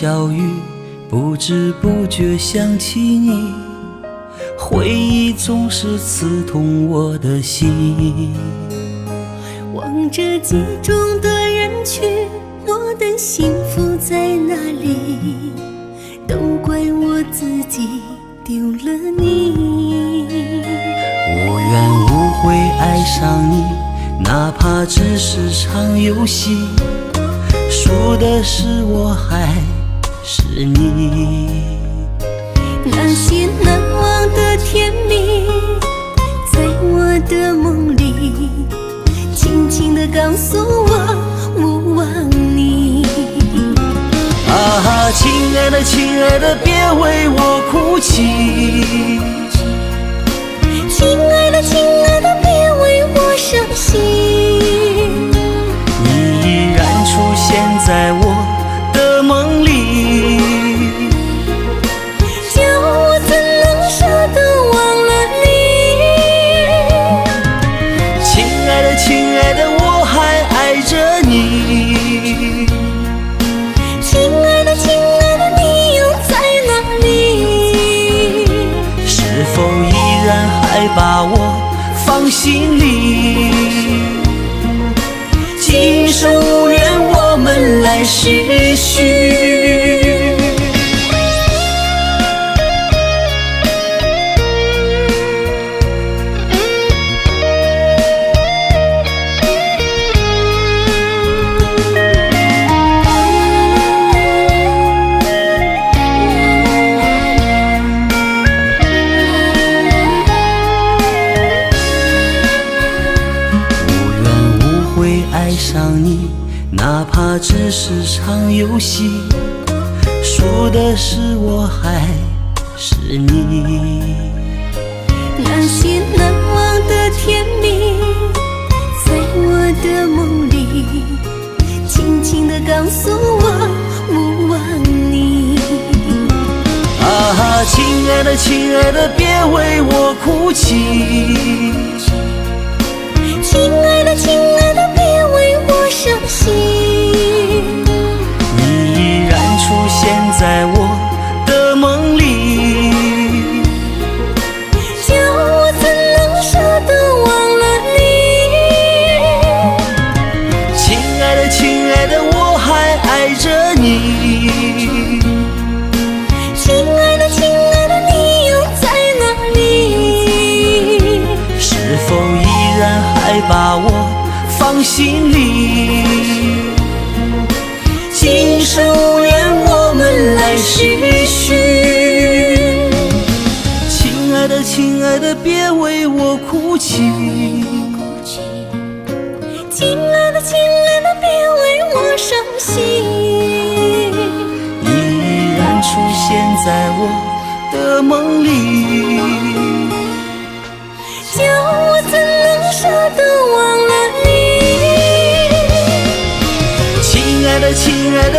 小雨不知不觉想起你，回忆总是刺痛我的心。望着记中的人群，我的幸福在哪里？都怪我自己丢了你。无缘无悔爱上你，哪怕只是场游戏，输的是我还是你。那些难忘的甜蜜，在我的梦里轻轻地告诉我，我忘你。啊，亲爱的亲爱的，别为我哭泣。亲爱的亲爱的，别为我伤心。你依然出现在我的梦里，叫我怎能舍得忘了你。亲爱的亲爱的，我还爱着你。亲爱的亲爱的，你又在哪里？是否依然还把我放心里？今生无缘，我们来世续。爱上你，哪怕只是场游戏，输的是我还是你。那些难忘的甜蜜，在我的梦里轻轻地告诉我，我忘你。啊，亲爱的亲爱的，别为我哭泣。亲爱的亲爱的，别为我伤心。你依然出现在我的梦里，叫我怎能舍得忘了你。亲爱的亲爱的，我还爱着你。亲爱的亲爱的，你又在哪里？是否依然还把我放心里？今生无缘，我们来世续。亲爱的亲爱的，别为我哭泣。亲爱的亲爱的，别为我伤心。你依然出现在我的梦里，叫我怎能舍得忘了你。亲爱的亲爱的，